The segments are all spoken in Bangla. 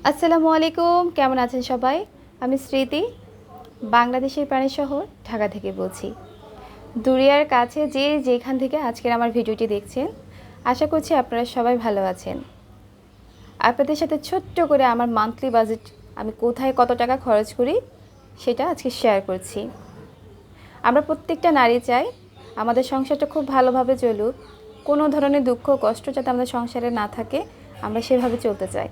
আসসালামু আলাইকুম, কেমন আছেন সবাই? আমি স্মৃতি, বাংলাদেশের প্রাণী শহর ঢাকা থেকে বলছি। দুনিয়ার কাছে যে যেখান থেকে আজকের আমার ভিডিওটি দেখছেন, আশা করছি আপনারা সবাই ভালো আছেন। আপনাদের সাথে ছোট্ট করে আমার মান্থলি বাজেট, আমি কোথায় কত টাকা খরচ করি সেটা আজকে শেয়ার করছি। আমরা প্রত্যেকটা নারী চাই আমাদের সংসারটা খুব ভালোভাবে চলুক, কোনো ধরনের দুঃখ কষ্ট যাতে আমাদের সংসারে না থাকে, আমরা সেভাবে চলতে চাই।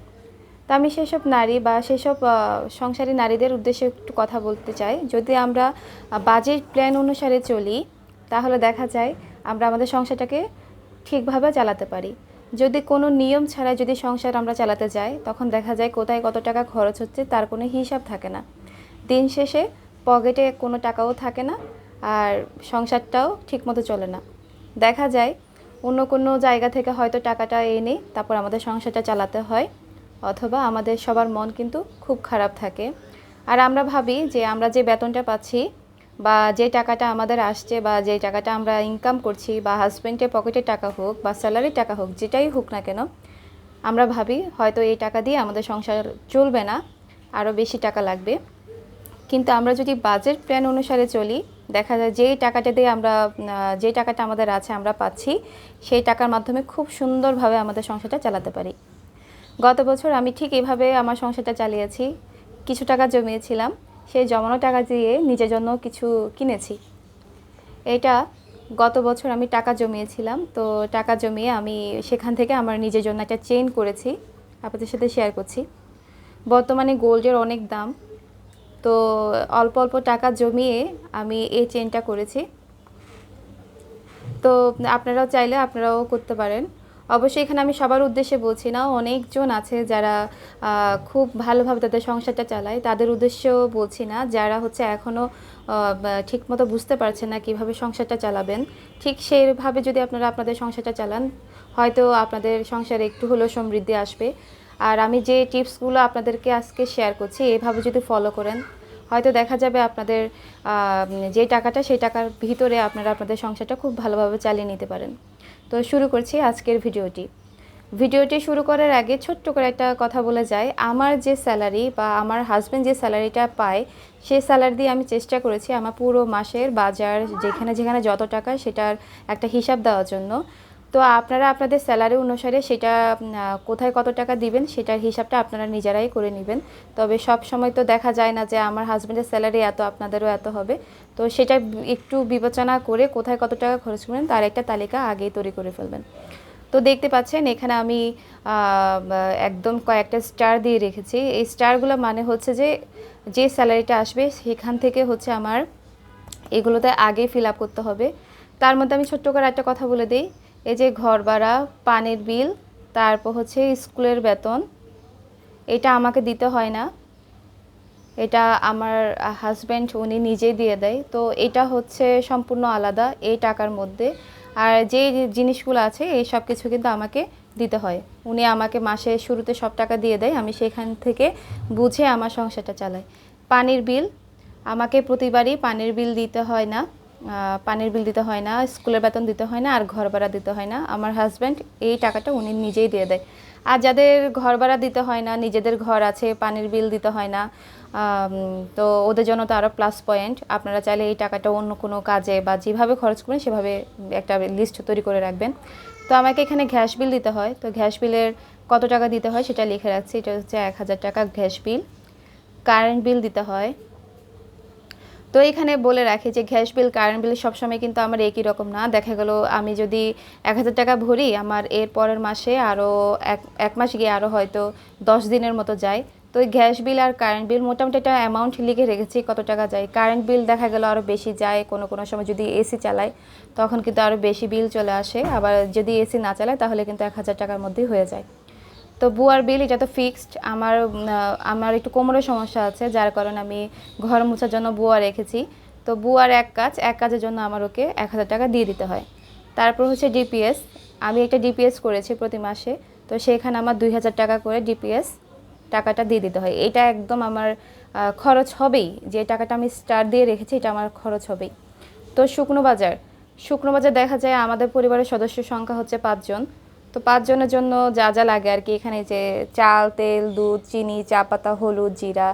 তো আমি সেসব নারী বা সেসব সংসারী নারীদের উদ্দেশ্যে একটু কথা বলতে চাই। যদি আমরা বাজেট প্ল্যান অনুসারে চলি, তাহলে দেখা যায় আমরা আমাদের সংসারটাকে ঠিকভাবে চালাতে পারি। যদি কোনো নিয়ম ছাড়া যদি সংসার আমরা চালাতে যাই, তখন দেখা যায় কোথায় কত টাকা খরচ হচ্ছে তার কোনো হিসাব থাকে না। দিন শেষে পকেটে কোনো টাকাও থাকে না, আর সংসারটাও ঠিকমতো চলে না। দেখা যায় অন্য কোনো জায়গা থেকে হয়তো টাকাটা এনে তারপর আমাদের সংসারটা চালাতে হয়, অথবা আমাদের সবার মন কিন্তু খুব খারাপ থাকে। আর আমরা ভাবি যে আমরা যে বেতনটা পাচ্ছি বা যে টাকাটা আমাদের আসছে বা যে টাকাটা আমরা ইনকাম করছি, বা হাজব্যান্ডের পকেটের টাকা হোক বা স্যালারির টাকা হোক, যেটাই হোক না কেন, আমরা ভাবি হয়তো এই টাকা দিয়ে আমাদের সংসার চলবে না, আরও বেশি টাকা লাগবে। কিন্তু আমরা যদি বাজেট প্ল্যান অনুসারে চলি, দেখা যায় যেই টাকাটা দিয়ে আমরা যে টাকাটা আমাদের আছে আমরা পাচ্ছি, সেই টাকার মাধ্যমে খুব সুন্দরভাবে আমাদের সংসারটা চালাতে পারি। গত বছর আমি ঠিক এভাবে আমার সংসারটা চালিয়েছি। কিছু টাকা জমিয়েছিলাম, সেই জমানো টাকা দিয়ে নিজের জন্য কিছু কিনেছি। এটা গত বছর আমি টাকা জমিয়েছিলাম, তো টাকা জমিয়ে আমি সেখান থেকে আমার নিজের জন্য একটা চেইন করেছি, আপনাদের সাথে শেয়ার করছি। বর্তমানে গোল্ডের অনেক দাম, তো অল্প অল্প টাকা জমিয়ে আমি এই চেইনটা করেছি। তো আপনারাও চাইলে আপনারাও করতে পারেন। অবশ্যই এখানে আমি সবার উদ্দেশ্যে বলছি না, অনেকজন আছে যারা খুব ভালোভাবে তাদের সংসারটা চালায়, তাদের উদ্দেশ্যেও বলছি না। যারা হচ্ছে এখনও ঠিকমতো বুঝতে পারছেন না কীভাবে সংসারটা চালাবেন, ঠিক সেইভাবে যদি আপনারা আপনাদের সংসারটা চালান, হয়তো আপনাদের সংসারে একটু হলেও সমৃদ্ধি আসবে। আর আমি যে টিপসগুলো আপনাদেরকে আজকে শেয়ার করছি, এভাবে যদি ফলো করেন, হয়তো দেখা যাবে আপনাদের যে টাকাটা, সেই টাকার ভিতরে আপনারা আপনাদের সংসারটা খুব ভালোভাবে চালিয়ে নিতে পারেন। তো শুরু করছি আজকের ভিডিওটি শুরু করার আগে ছোট্ট করে একটা কথা বলে যাই। আমার যে স্যালারি বা আমার হাজব্যান্ড যে স্যালারিটা পায়, সেই স্যালারি দিয়ে আমি চেষ্টা করেছি আমার পুরো মাসের বাজার যেখানে যেখানে যত টাকা, সেটার একটা হিসাব দেওয়ার জন্য। তো আপনারা আপনাদের স্যালারি অনুসারে সেটা কোথায় কত টাকা দিবেন সেটার হিসাবটা আপনারা নিজেরাই করে নেবেন। তবে সব সময় তো দেখা যায় না যে আমার হাজব্যান্ডের স্যালারি এত, আপনাদেরও এত হবে। তো সেটা একটু বিবেচনা করে কোথায় কত টাকা খরচ করবেন তার একটা তালিকা আগেই তৈরি করে ফেলবেন। তো দেখতে পাচ্ছেন এখানে আমি একদম কয়েকটা স্টার দিয়ে রেখেছি। এই স্টারগুলো মানে হচ্ছে যে যে স্যালারিটা আসবে সেখান থেকে হচ্ছে আমার এগুলোতে আগে ফিল আপ করতে হবে। তার মধ্যে আমি ছোট্ট করে একটা কথা বলে দিই, এই যে ঘর ভাড়া, পানির বিল, তারপর হচ্ছে স্কুলের বেতন, এটা আমাকে দিতে হয় না, এটা আমার হাজব্যান্ড উনি নিজেই দিয়ে দেয়। তো এটা হচ্ছে সম্পূর্ণ আলাদা এই টাকার মধ্যে। আর যে জিনিসগুলো আছে এই সব কিছু কিন্তু আমাকে দিতে হয়। উনি আমাকে মাসের শুরুতে সব টাকা দিয়ে দেয়, আমি সেখান থেকে বুঝে আমার সংসারটা চালাই। পানির বিল, আমাকে প্রতিবারই পানির বিল দিতে হয় না, স্কুলের বেতন দিতে হয় না, আর ঘর ভাড়া দিতে হয় না। আমার হাজব্যান্ড এই টাকাটা উনি নিজেই দিয়ে দেয়। আর যাদের ঘর ভাড়া দিতে হয় না, নিজেদের ঘর আছে, পানির বিল দিতে হয় না, তো ওদের জন্য তো আরও প্লাস পয়েন্ট। আপনারা চাইলে এই টাকাটা অন্য কোনো কাজে বা যেভাবে খরচ করবেন সেভাবে একটা লিস্ট তৈরি করে রাখবেন। তো আমাকে এখানে গ্যাস বিল দিতে হয়, তো গ্যাস বিলের কত টাকা দিতে হয় সেটা লিখে রাখছি। এটা হচ্ছে 1000 টাকা গ্যাস বিল। কারেন্ট বিল দিতে হয়। তো এখানে বলে রাখি যে গ্যাস বিল, কারেন্ট বিল সবসময় কিন্তু আমার একই রকম না। দেখা গেল আমি যদি 1000 টাকা ভরি, আমার এর পরের মাসে আরও এক মাস গিয়ে আরও হয়তো 10 দিনের মতো যায়। তো ওই গ্যাস বিল আর কারেন্ট বিল মোটামুটি একটা অ্যামাউন্ট লিখে রেখেছি কত টাকা যায়। কারেন্ট বিল দেখা গেল আরও বেশি যায়, কোনো কোনো সময় যদি এসি চালাই তখন কিন্তু আরও বেশি বিল চলে আসে। আবার যদি এসি না চালায় তাহলে কিন্তু 1000 টাকার মধ্যেই হয়ে যায়। তো বুয়ার বিল, এটা তো ফিক্সড। আমার একটু কোমরের সমস্যা আছে, যার কারণে আমি ঘর মোছার জন্য বুয়া রেখেছি। তো বুয়ার এক কাজের জন্য আমার ওকে 1000 টাকা দিয়ে দিতে হয়। তারপর হচ্ছে ডিপিএস, আমি একটা ডিপিএস করেছি প্রতি মাসে, তো সেখানে আমার 2000 টাকা করে ডিপিএস টাকাটা দিয়ে দিতে হয়। এটা একদম আমার খরচ হবেই, যে টাকাটা আমি স্টার দিয়ে রেখেছি এটা আমার খরচ হবেই। তো শুকনো বাজার দেখা যায় আমাদের পরিবারের সদস্য সংখ্যা হচ্ছে 5 জন। তো 5 জনের জন্য যা যা লাগে আর কি, এখানে যে চাল, তেল, দুধ, চিনি, চা পাতা, হলুদ, জিরা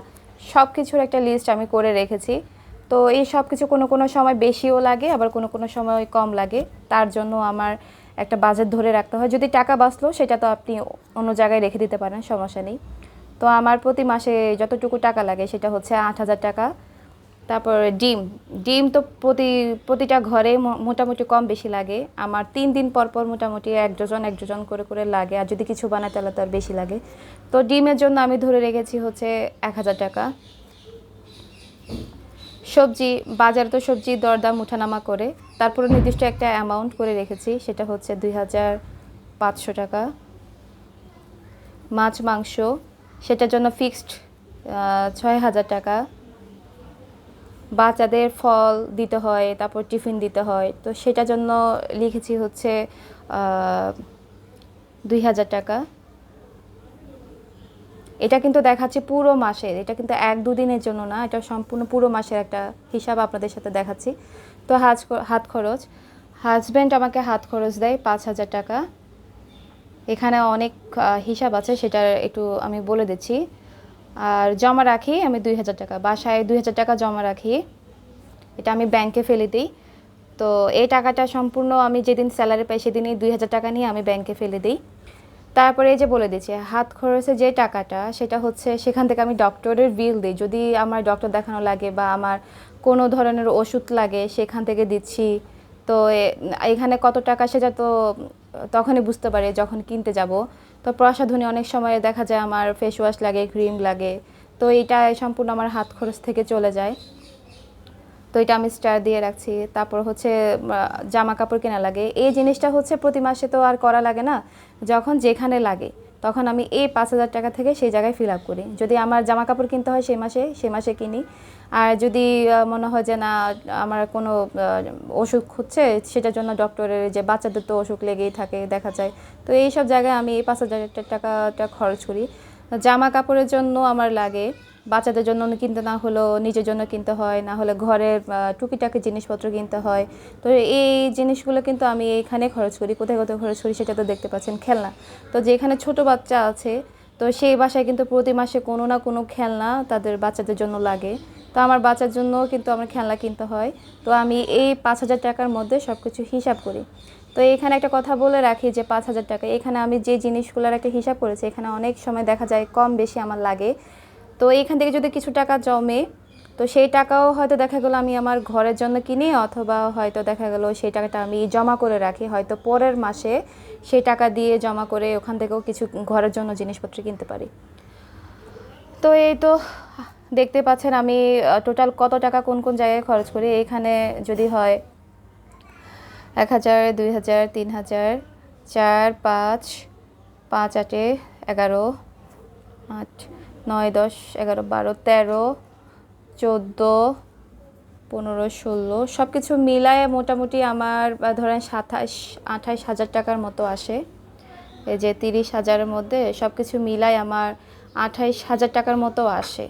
সব কিছুর একটা লিস্ট আমি করে রেখেছি। তো এই সব কিছু কোনো কোনো সময় বেশিও লাগে, আবার কোনো কোনো সময় কম লাগে। তার জন্য আমার একটা বাজেট ধরে রাখতে হয়। যদি টাকা বাঁচলো সেটা তো আপনি অন্য জায়গায় রেখে দিতে পারেন, সমস্যা নেই। তো আমার প্রতি মাসে যতটুকু টাকা লাগে সেটা হচ্ছে 8,000 টাকা। তারপর ডিম, ডিম তো প্রতিটা ঘরে মোটামুটি কম বেশি লাগে। আমার 3 দিন পর পর মোটামুটি এক ডজন করে করে লাগে, আর যদি কিছু বানাই তাহলে তো আর বেশি লাগে। তো ডিমের জন্য আমি ধরে রেখেছি হচ্ছে 1,000 টাকা। সবজি, বাজারে তো সবজি দরদাম উঠানামা করে, তারপরে নির্দিষ্ট একটা অ্যামাউন্ট করে রেখেছি, সেটা হচ্ছে 2,500 টাকা। মাছ মাংস, সেটার জন্য ফিক্সড 6,000 টাকা। বাচ্চাদের ফল দিতে হয়, তারপর টিফিন দিতে হয়, তো সেটার জন্য লিখেছি হচ্ছে 2,000 টাকা। এটা কিন্তু দেখাচ্ছে পুরো মাসের, এটা কিন্তু 1-2 দিনের জন্য না, এটা সম্পূর্ণ পুরো মাসের একটা হিসাব আপনাদের সাথে দেখাচ্ছি। তো হাত খরচ, হাজব্যান্ড আমাকে হাত খরচ দেয় 5,000 টাকা। এখানে অনেক হিসাব আছে, সেটা একটু আমি বলে দিচ্ছি। আর জমা রাখি আমি 2,000 টাকা, বাসায় 2,000 টাকা জমা রাখি, এটা আমি ব্যাংকে ফেলে দিই। তো এই টাকাটা সম্পূর্ণ আমি যেদিন স্যালারি পাই সেদিনই 2,000 টাকা নিয়ে আমি ব্যাংকে ফেলে দিই। তারপরে এই যে বলে দিচ্ছি, হাত খরচে যে টাকাটা সেটা হচ্ছে সেখান থেকে আমি ডক্টরের বিল দিই, যদি আমার ডক্টর দেখানো লাগে বা আমার কোনো ধরনের ওষুধ লাগে সেখান থেকে দিচ্ছি। তো এখানে কত টাকা সেটা তো তখনই বুঝতে পারি যখন কিনতে যাব। তো প্রসাধনী অনেক সময় দেখা যায় আমার ফেস ওয়াশ লাগে, ক্রিম লাগে, তো এটা সম্পূর্ণ আমার হাত খরচ থেকে চলে যায়। তো এটা আমি স্টার দিয়ে রাখছি। তারপর হচ্ছে জামা কাপড় কেনা লাগে, এই জিনিসটা হচ্ছে প্রতি মাসে তো আর করা লাগে না, যখন যেখানে লাগে তখন আমি এই 5,000 টাকা থেকে সেই জায়গায় ফিল আপ করি। যদি আমার জামা কাপড় কিনতে হয় সেই মাসে কিনি। আর যদি মনে হয় যে না আমার কোনো অসুখ হচ্ছে, সেটার জন্য ডক্টরের যে বাচ্চাদের তো অসুখ লেগেই থাকে দেখা যায়, তো এই সব জায়গায় আমি এই 5,000 টাকাটা খরচ করি। জামা কাপড়ের জন্য আমার লাগে, বাচ্চাদের জন্য কিনতে না হলেও নিজের জন্য কিনতে হয়, না হলে ঘরের টুকিটাকি জিনিসপত্র কিনতে হয়। তো এই জিনিসগুলো কিন্তু আমি এইখানে খরচ করি। কোথায় কোথায় খরচ করি সেটা তো দেখতে পাচ্ছেন। খেলনা, তো যেখানে ছোট বাচ্চা আছে তো সেই বাসায় কিন্তু প্রতি মাসে কোনো না কোনো খেলনা তাদের বাচ্চাদের জন্য লাগে। তো আমার বাচ্চার জন্য কিন্তু আমার খেলনা কিনতে হয়। তো আমি এই 5,000 টাকার মধ্যে সব কিছু হিসাব করি। তো এখানে একটা কথা বলে রাখি যে 5,000 টাকা, এখানে আমি যে জিনিসগুলোর একটা হিসাব করেছি, এখানে অনেক সময় দেখা যায় কম বেশি আমার লাগে। তো এইখান থেকে যদি কিছু টাকা জমে, তো সেই টাকাও হয়তো দেখা গেলো আমি আমার ঘরের জন্য কিনি, অথবা হয়তো দেখা গেলো সেই টাকাটা আমি জমা করে রাখি, হয়তো পরের মাসে সেই টাকা দিয়ে জমা করে ওখান থেকেও কিছু ঘরের জন্য জিনিসপত্র কিনতে পারি। তো এই তো দেখতে পাচ্ছেন আমি টোটাল কত টাকা কোন কোন জায়গায় খরচ করি। এখানে যদি হয় 1,000, 2,000, 3,000, 4, 5, 5 8 11, 8 9 10 11 12 13 14 15 16 সব কিছু মিলায় মোটামুটি আমার ধরেন 27-28 হাজার টাকার মতো আসে। এই যে 30,000-এর মধ্যে সব কিছু মিলায় আমার 28,000 টাকার মতো আসে।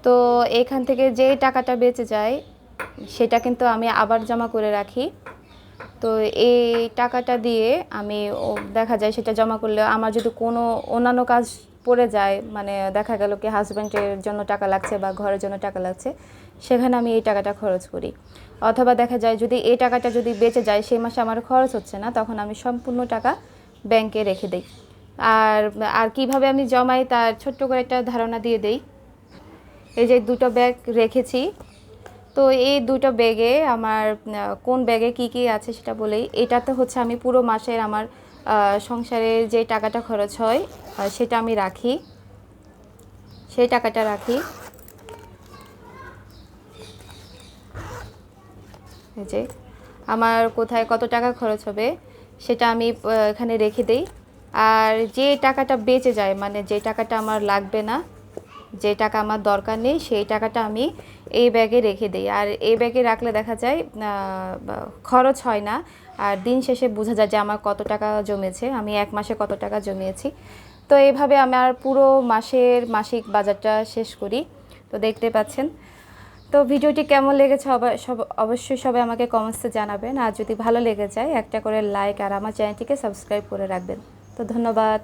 তো এখান থেকে যে টাকাটা বেঁচে যায় সেটা কিন্তু আমি আবার জমা করে রাখি। তো এই টাকাটা দিয়ে আমি দেখা যায় সেটা জমা করলে আমার যদি কোনো অন্যান্য কাজ পড়ে যায়, মানে দেখা গেল কি হাজব্যান্ডের জন্য টাকা লাগছে বা ঘরের জন্য টাকা লাগছে, সেখানে আমি এই টাকাটা খরচ করি। অথবা দেখা যায় যদি এই টাকাটা যদি বেঁচে যায়, সেই মাসে আমার খরচ হচ্ছে না, তখন আমি সম্পূর্ণ টাকা ব্যাংকে রেখে দিই। আর আর কিভাবে আমি জমাই তার ছোট্ট করে একটা ধারণা দিয়ে দেই। এই যে 2টো ব্যাগ রেখেছি, তো এই 2টো ব্যাগে আমার কোন ব্যাগে কি কি আছে সেটা বলেই। এটাতে হচ্ছে আমি পুরো মাসের আমার সংসারের যে টাকাটা খরচ হয় সেটা আমি রাখি, সেই টাকাটা রাখি। এই যে আমার কোথায় কত টাকা খরচ হবে সেটা আমি এখানে রেখে দেই। আর যে টাকাটা বেঁচে যায়, মানে যে টাকাটা আমার লাগবে না, যে টাকা আমার দরকার নেই, সেই টাকাটা আমি এই ব্যাগে রেখে দিই। আর এই ব্যাগে রাখলে দেখা যায় খরচ হয় না, আর দিন শেষে বোঝা যায় যে আমার কত টাকা জমেছে, আমি এক মাসে কত টাকা জমিয়েছি। তো এইভাবে আমার পুরো মাসের মাসিক বাজারটা শেষ করি। তো দেখতে পাচ্ছেন। তো ভিডিওটি কেমন লেগেছে অবশ্যই সবাই আমাকে কমেন্টসে জানাবেন, আর যদি ভালো লেগে যায় একটা করে লাইক আর আমার চ্যানেলটিকে সাবস্ক্রাইব করে রাখবেন। তো ধন্যবাদ।